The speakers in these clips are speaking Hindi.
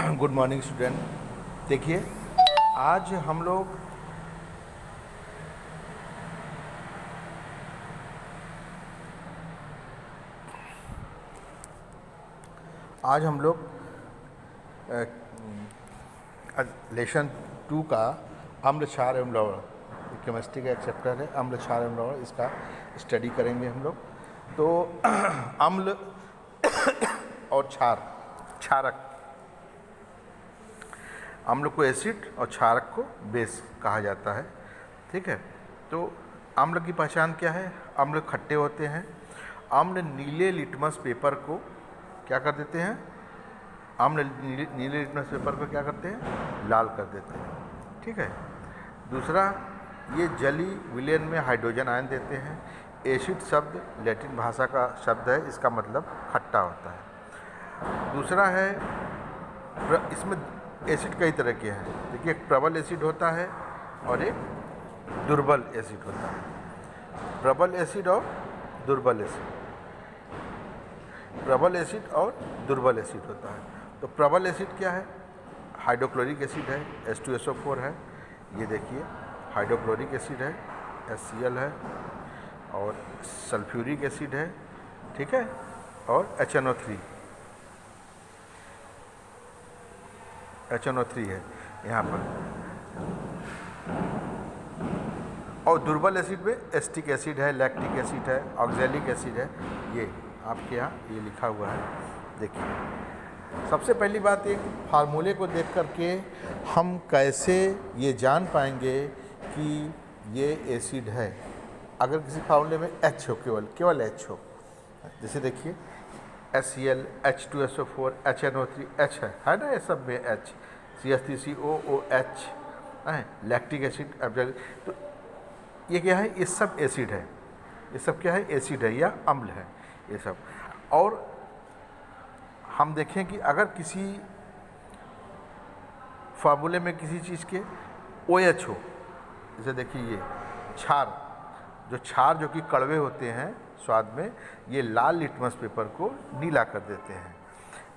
Good morning student. देखिए, आज हम लोग लेसन 2 का अम्ल क्षार एवं लवण, केमिस्ट्री का एक चैप्टर है अम्ल क्षार एवं लवण, इसका स्टडी करेंगे हम लोग। तो अम्ल और क्षारक, अम्ल को एसिड और क्षारक को बेस कहा जाता है। ठीक है, तो अम्ल की पहचान क्या है? अम्ल खट्टे होते हैं। अम्ल नीले लिटमस पेपर को क्या कर देते हैं? अम्ल नीले लिटमस पेपर को क्या करते हैं? लाल कर देते हैं। ठीक है। दूसरा, ये जली विलयन में हाइड्रोजन आयन देते हैं। एसिड शब्द लैटिन भाषा का शब्द है, इसका मतलब खट्टा होता है। दूसरा है, इसमें एसिड कई तरह के हैं। देखिए, एक प्रबल एसिड होता है और एक दुर्बल एसिड होता है। प्रबल एसिड और दुर्बल एसिड, प्रबल एसिड और दुर्बल एसिड होता है। तो प्रबल एसिड क्या है? हाइड्रोक्लोरिक एसिड है, H2SO4 है। ये देखिए, हाइड्रोक्लोरिक एसिड है, HCl है, और सल्फ्यूरिक एसिड है। ठीक है, और HNO3 है यहाँ पर। और दुर्बल एसिड में एस्टिक एसिड है, लैक्टिक एसिड है, ऑक्जेलिक एसिड है। ये आपके यहाँ ये लिखा हुआ है। देखिए, सबसे पहली बात, एक फार्मूले को देख करके हम कैसे ये जान पाएंगे कि ये एसिड है। अगर किसी फार्मूले में H हो, केवल H हो, जैसे देखिए HCl, H2SO4, HNO3, H है ना, ये सब में H, CH3COOH है, लैक्टिक एसिड। तो ये क्या है? ये सब एसिड है। ये सब क्या है? एसिड है या अम्ल है ये सब। और हम देखें कि अगर किसी फार्मूले में किसी चीज़ के OH हो, जैसे देखिए ये क्षार जो कि कड़वे होते हैं स्वाद में, ये लाल लिटमस पेपर को नीला कर देते हैं।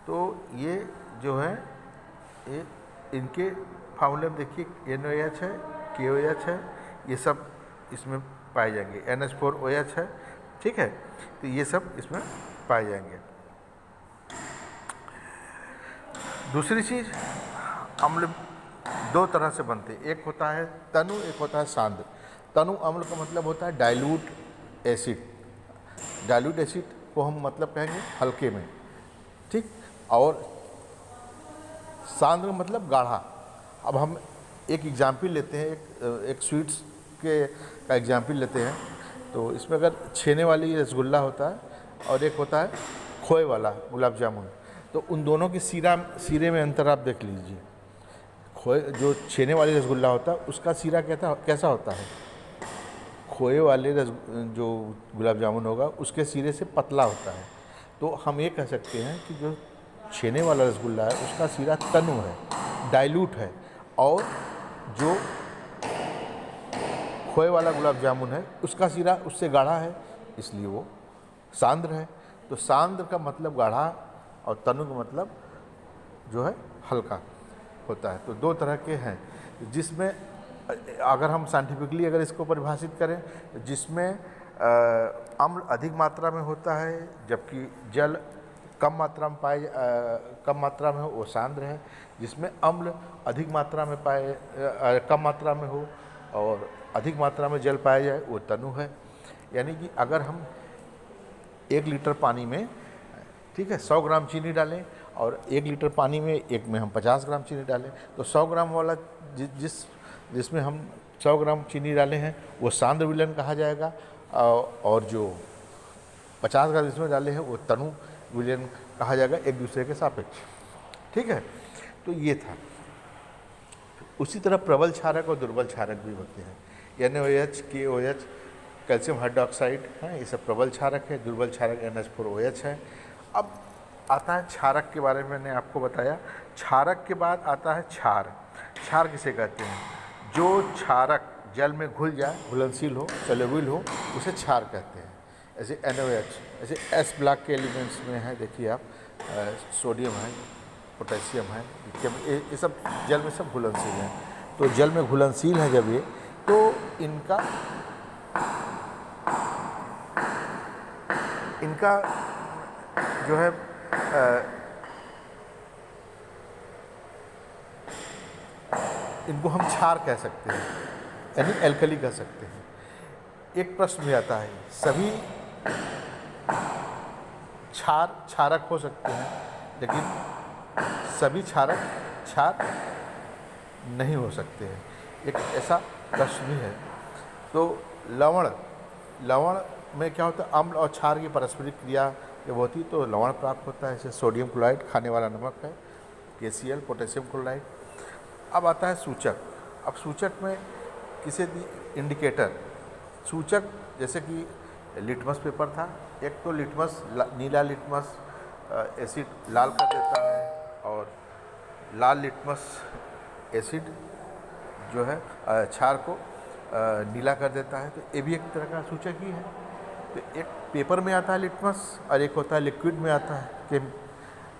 तो ये जो है, ये इनके फार्मूले में देखिए NaOH है, KOH है, ये सब इसमें पाए जाएंगे। NH4OH है। ठीक है, तो ये सब इसमें पाए जाएंगे। दूसरी चीज़, अम्ल दो तरह से बनते हैं। एक होता है तनु, एक होता है सांद्र। तनु अम्ल का मतलब होता है डाइल्यूट एसिड। डाइल्यूट एसिड को हम मतलब कहेंगे हल्के में। ठीक, और सांद्र मतलब गाढ़ा। अब हम एक एग्जाम्पल लेते हैं, एक स्वीट्स का एग्जाम्पल लेते हैं। तो इसमें अगर छेने वाली रसगुल्ला होता है और एक होता है खोए वाला गुलाब जामुन, तो उन दोनों के सीरे में अंतर आप देख लीजिए। जो छेने वाली रसगुल्ला होता है उसका सीरा कैसा होता है? खोए वाले जो गुलाब जामुन होगा उसके सिरे से पतला होता है। तो हम ये कह सकते हैं कि जो छेने वाला रसगुल्ला है उसका सिरा तनु है, डाइल्यूट है, और जो खोए वाला गुलाब जामुन है उसका सिरा उससे गाढ़ा है, इसलिए वो सांद्र है। तो सांद्र का मतलब गाढ़ा और तनु का मतलब जो है हल्का होता है। तो दो तरह के हैं, जिसमें अगर हम साइंटिफिकली अगर इसको परिभाषित करें, जिसमें अम्ल अधिक मात्रा में होता है जबकि जल कम मात्रा में हो वो सांद्र है। जिसमें अम्ल अधिक मात्रा में कम मात्रा में हो और अधिक मात्रा में जल पाया जाए वो तनु है। यानी कि अगर हम 1 लीटर पानी में, ठीक है, 100 ग्राम चीनी डालें और 1 लीटर पानी में एक में हम 50 ग्राम चीनी डालें, तो 100 ग्राम वाला जिसमें हम 100 ग्राम चीनी डाले हैं वो सांद्र विलयन कहा जाएगा, और जो 50 ग्राम इसमें डाले हैं वो तनु विलयन कहा जाएगा, एक दूसरे के सापेक्ष। ठीक है, तो ये था। उसी तरह प्रबल क्षारक और दुर्बल क्षारक भी होते हैं। NaOH, KOH, कैल्शियम हाइड्रोक्साइड है, ये सब प्रबल क्षारक है। दुर्बल क्षारक NH4OH है। अब आता है क्षारक के बारे में, मैंने आपको बताया। क्षारक के बाद आता है क्षार। क्षार किसे कहते हैं? जो क्षारक जल में घुल जाए, घुलनशील हो, सोल्यूबल हो, उसे क्षार कहते हैं। ऐसे NaOH, ऐसे S ब्लॉक के एलिमेंट्स में है, देखिए आप, सोडियम है, पोटेशियम है, ये सब जल में सब घुलनशील हैं। तो जल में घुलनशील है जब ये, तो इनका जो है इनको हम क्षार कह सकते हैं, यानी एल्कली कह सकते हैं। एक प्रश्न भी आता है, सभी क्षारक हो सकते हैं, लेकिन सभी क्षार नहीं हो सकते हैं, एक ऐसा प्रश्न भी है। तो लवण में क्या होता है, अम्ल और क्षार की परस्परिक क्रिया जब होती है तो लवण प्राप्त होता है। जैसे सोडियम क्लोराइड खाने वाला नमक है, KCl पोटेशियम क्लोराइड। अब आता है सूचक। अब सूचक में किसी इंडिकेटर सूचक, जैसे कि लिटमस पेपर था, एक तो लिटमस नीला लिटमस एसिड लाल कर देता है, और लाल लिटमस एसिड जो है क्षार को नीला कर देता है। तो ये भी एक तरह का सूचक ही है। तो एक पेपर में आता है लिटमस और एक होता है लिक्विड में आता है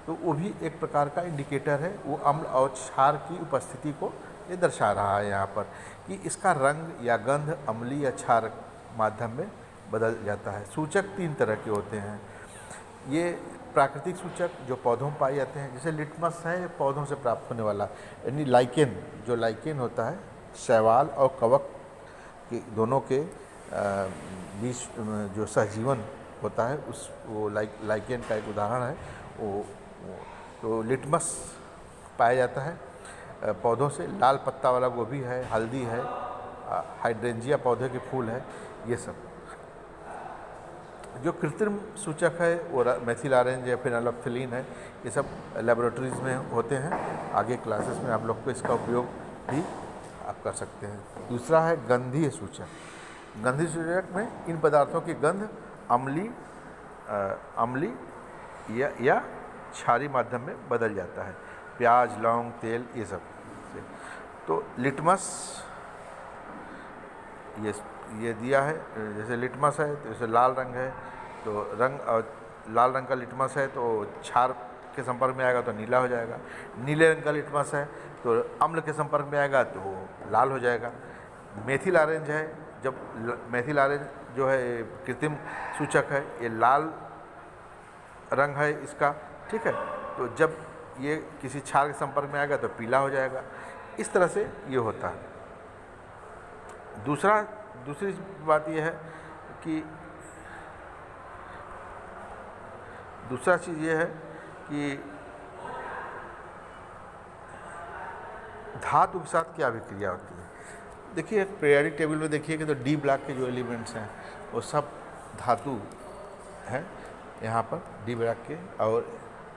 तो वो भी एक प्रकार का इंडिकेटर है। वो अम्ल और क्षार की उपस्थिति को ये दर्शा रहा है यहाँ पर, कि इसका रंग या गंध अम्लीय या क्षार माध्यम में बदल जाता है। सूचक 3 तरह के होते हैं। ये प्राकृतिक सूचक जो पौधों में पाए जाते हैं, जैसे लिटमस है पौधों से प्राप्त होने वाला, यानी लाइकेन, जो लाइकेन होता है शैवाल और कवक के दोनों के बीच जो सहजीवन होता है, वो लाइकेन का एक उदाहरण है वो। तो लिटमस पाया जाता है पौधों से। लाल पत्ता वाला गोभी है, हल्दी है, हाइड्रेंजिया पौधे के फूल है, ये सब। जो कृत्रिम सूचक है वो मेथिल ऑरेंज या फिनाइलफ्थलीन है, ये सब लेबोरेटरीज में होते हैं। आगे क्लासेस में आप लोग को इसका उपयोग भी आप कर सकते हैं। दूसरा है गंधीय सूचक। गंधीय सूचक में इन पदार्थों की गंध अम्ली या क्षारी माध्यम में बदल जाता है। प्याज, लौंग, तेल, ये सब से। तो लिटमस ये दिया है, जैसे लिटमस है तो जैसे लाल रंग है, तो लाल रंग का लिटमस है तो क्षार के संपर्क में आएगा तो नीला हो जाएगा। नीले रंग का लिटमस है तो अम्ल के संपर्क में आएगा तो लाल हो जाएगा। मेथिल ऑरेंज है, जब मेथिल ऑरेंज जो है कृत्रिम सूचक है, ये लाल रंग है इसका, ठीक है। तो जब ये किसी क्षार के संपर्क में आएगा तो पीला हो जाएगा। इस तरह से ये होता है। दूसरी बात यह है कि दूसरा चीज़ ये है कि धातु के साथ क्या अभिक्रिया होती है। देखिए पीरियोडिक टेबल में देखिए कि तो डी ब्लॉक के जो एलिमेंट्स हैं वो सब धातु हैं यहाँ पर, डी ब्लॉक के। और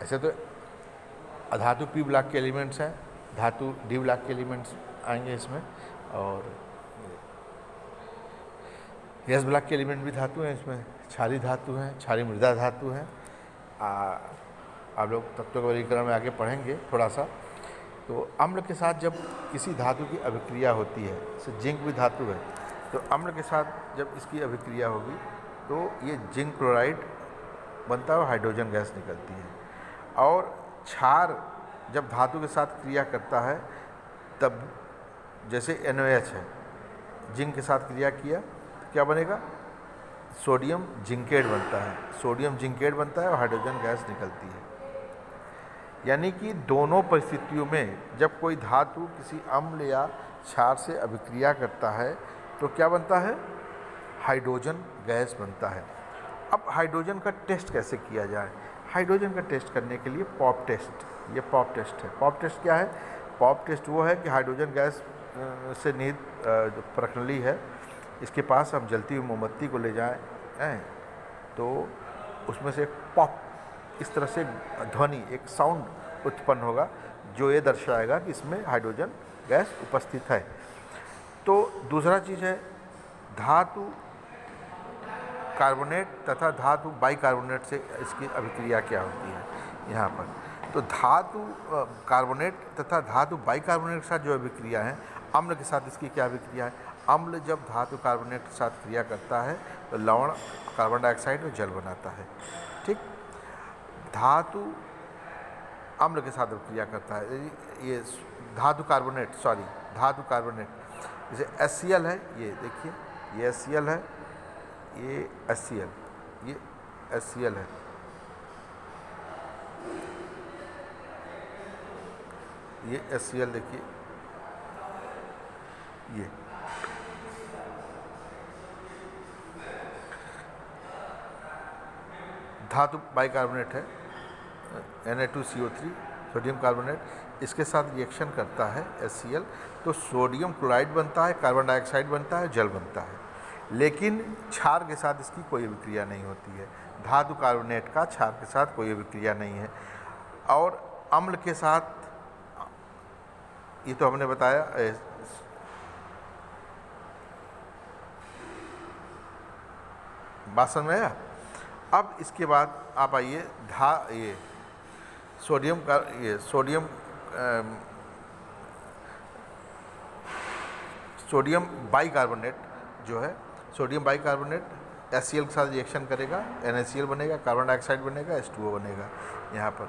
ऐसे तो अधातु पी ब्लॉक के एलिमेंट्स हैं, धातु डी ब्लॉक के एलिमेंट्स आएंगे इसमें। और एस ब्लॉक के एलिमेंट भी धातु हैं, इसमें क्षारीय धातु हैं, क्षारीय मृदा धातु हैं। आप लोग तत्व के वर्गीकरण में आगे पढ़ेंगे थोड़ा सा। तो अम्ल के साथ जब किसी धातु की अभिक्रिया होती है, जैसे जिंक भी धातु है, तो अम्ल के साथ जब इसकी अभिक्रिया होगी तो ये जिंक क्लोराइड बनता है और हाइड्रोजन गैस निकलती है। और क्षार जब धातु के साथ क्रिया करता है तब, जैसे NaOH है, जिंक के साथ क्रिया किया तो क्या बनेगा, सोडियम जिंकेट बनता है, सोडियम जिंकेट बनता है और हाइड्रोजन गैस निकलती है। यानी कि दोनों परिस्थितियों में जब कोई धातु किसी अम्ल या क्षार से अभिक्रिया करता है तो क्या बनता है, हाइड्रोजन गैस बनता है। अब हाइड्रोजन का टेस्ट कैसे किया जाए। हाइड्रोजन का टेस्ट करने के लिए पॉप टेस्ट, ये पॉप टेस्ट है। पॉप टेस्ट क्या है, पॉप टेस्ट वो है कि हाइड्रोजन गैस से निहित जो प्रणाली है, इसके पास हम जलती हुई मोमबत्ती को ले जाएं तो उसमें से एक पॉप, इस तरह से ध्वनि, एक साउंड उत्पन्न होगा जो ये दर्शाएगा कि इसमें हाइड्रोजन गैस उपस्थित है। तो दूसरा चीज़ है धातु कार्बोनेट तथा धातु बाइकार्बोनेट से इसकी अभिक्रिया क्या होती है यहाँ पर। तो धातु कार्बोनेट तथा धातु बाइकार्बोनेट के साथ जो अभिक्रिया है, अम्ल के साथ इसकी क्या अभिक्रिया है। अम्ल जब धातु कार्बोनेट के साथ क्रिया करता है तो लवण कार्बन डाइऑक्साइड और जल बनाता है, ठीक। धातु अम्ल के साथ अभिक्रिया करता है। ये धातु कार्बोनेट जैसे HCl है, ये देखिए ये HCl है, ये HCl है, ये HCl देखिए, ये धातु बाइकार्बोनेट है, Na2CO3 सोडियम कार्बोनेट, इसके साथ रिएक्शन करता है HCl, तो सोडियम क्लोराइड बनता है, कार्बन डाइऑक्साइड बनता है, जल बनता है। लेकिन क्षार के साथ इसकी कोई अभिक्रिया नहीं होती है। धातु कार्बोनेट का क्षार के साथ कोई अभिक्रिया नहीं है। और अम्ल के साथ, ये तो हमने बताया, बात समझ में आया। अब इसके बाद आप आइए ये सोडियम बाइकार्बोनेट जो है, सोडियम बाइकार्बोनेट HCl के साथ रिएक्शन करेगा, NaCl बनेगा, कार्बन डाइऑक्साइड बनेगा, H2O बनेगा। यहाँ पर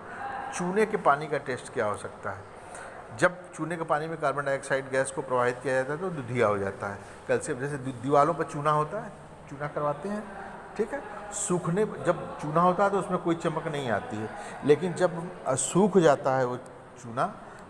चूने के पानी का टेस्ट क्या हो सकता है? जब चूने के पानी में कार्बन डाइऑक्साइड गैस को प्रवाहित किया जाता है तो दुधिया हो जाता है। कैल्शियम, जैसे दीवारों पर चूना होता है, चूना करवाते हैं, ठीक है, सूखने जब चूना होता है तो उसमें कोई चमक नहीं आती है, लेकिन जब सूख जाता है वो चूना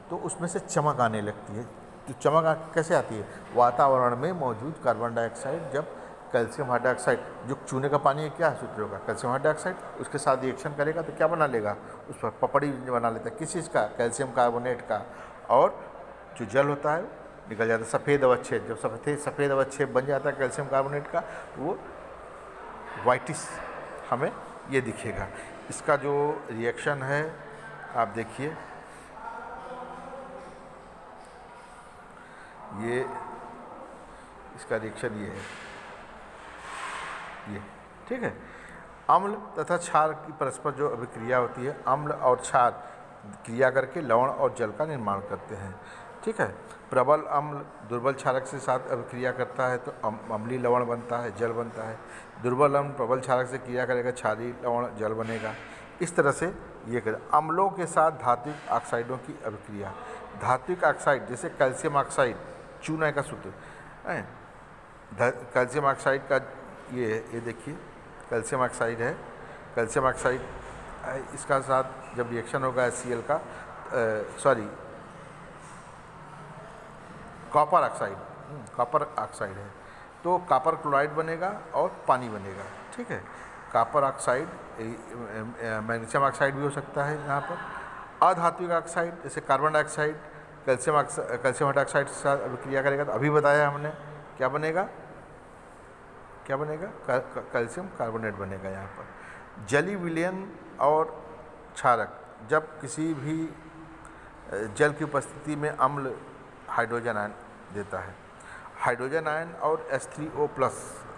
तो उसमें से चमक आने लगती है। तो चमक कैसे आती है? वातावरण में मौजूद कार्बन डाइऑक्साइड जब कैल्शियम हाइड्रोक्साइड, जो चूने का पानी है क्या है सूत्र होगा? कैल्शियम हाइड्रोक्साइड, उसके साथ रिएक्शन करेगा तो क्या बना लेगा? उस पर पपड़ी बना लेता है। किस चीज़ का? कैल्शियम कार्बोनेट का। और जो जल होता है निकल जाता है, सफ़ेद अवच्छेद। जब सफ़ेद अवच्छेद बन जाता है कैल्शियम कार्बोनेट का तो वो वाइटिस हमें ये दिखेगा। इसका जो रिएक्शन है आप देखिए, ये इसका रिएक्शन ये है, ये ठीक है। अम्ल तथा क्षार की परस्पर जो अभिक्रिया होती है, अम्ल और क्षार क्रिया करके लवण और जल का निर्माण करते हैं, ठीक है। प्रबल अम्ल दुर्बल क्षारक से साथ अभिक्रिया करता है तो अम्लीय लवण बनता है, जल बनता है। दुर्बल अम्ल प्रबल क्षारक से क्रिया करेगा, क्षारीय लवण जल बनेगा। इस तरह से ये करें। अम्लों के साथ धात्विक ऑक्साइडों की अभिक्रिया। धात्विक ऑक्साइड जैसे कैल्शियम ऑक्साइड, चूना का सूत्र है, कैल्शियम ऑक्साइड का ये देखिए कैल्शियम ऑक्साइड है, कैल्शियम ऑक्साइड इसका साथ जब रिएक्शन होगा HCl का, कॉपर ऑक्साइड है तो कॉपर क्लोराइड बनेगा और पानी बनेगा, ठीक है। कॉपर ऑक्साइड, मैग्नीशियम ऑक्साइड भी हो सकता है यहाँ पर। अधात्विक ऑक्साइड जैसे कार्बन डाइऑक्साइड कैल्शियम हाइड्रोक्साइड के साथ अभिक्रिया करेगा तो अभी बताया हमने क्या बनेगा, कैल्शियम कार्बोनेट बनेगा यहाँ पर। जलीय विलयन और क्षारक, जब किसी भी जल की उपस्थिति में अम्ल हाइड्रोजन आयन देता है, हाइड्रोजन आयन और H3O+,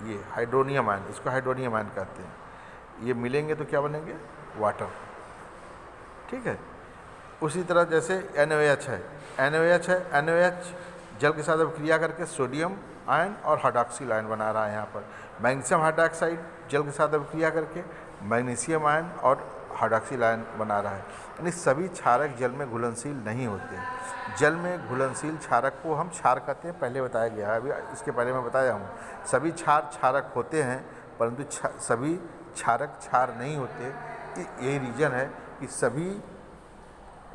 ये हाइड्रोनियम आयन, इसको हाइड्रोनियम आयन कहते हैं, ये मिलेंगे तो क्या बनेंगे? वाटर, ठीक है। उसी तरह जैसे NaOH है, NaOH जल के साथ अभिक्रिया करके सोडियम आयन और हाइड्रोक्सिल आयन बना रहा है यहाँ पर। मैग्नीशियम हाइड्रोक्साइड जल के साथ अभिक्रिया करके मैग्नीशियम आयन और हाइड्रोक्सिल आयन बना रहा है। यानी सभी क्षारक जल में घुलनशील नहीं होते। जल में घुलनशील क्षारक को हम क्षार कहते हैं, पहले बताया गया है, अभी इसके पहले मैं बताया हूँ। सभी क्षारक होते हैं परंतु सभी क्षारक क्षार नहीं होते। यही रीज़न है कि सभी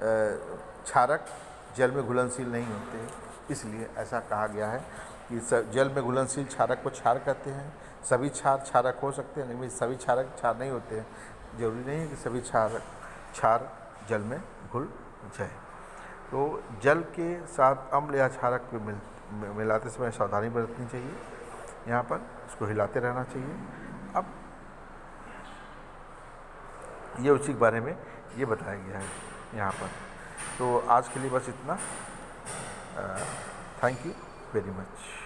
क्षारक जल में घुलनशील नहीं होते, इसलिए ऐसा कहा गया है कि जल में घुलनशील क्षारक को क्षार कहते हैं। सभी क्षारक हो सकते हैं लेकिन सभी क्षारक क्षार नहीं होते हैं। जरूरी नहीं है कि सभी क्षार जल में घुल जाए। तो जल के साथ अम्ल या क्षारक को मिलाते समय सावधानी बरतनी चाहिए। यहाँ पर इसको हिलाते रहना चाहिए। अब ये उसी के बारे में ये बताया गया है यहाँ पर। तो आज के लिए बस इतना। Thank you very much.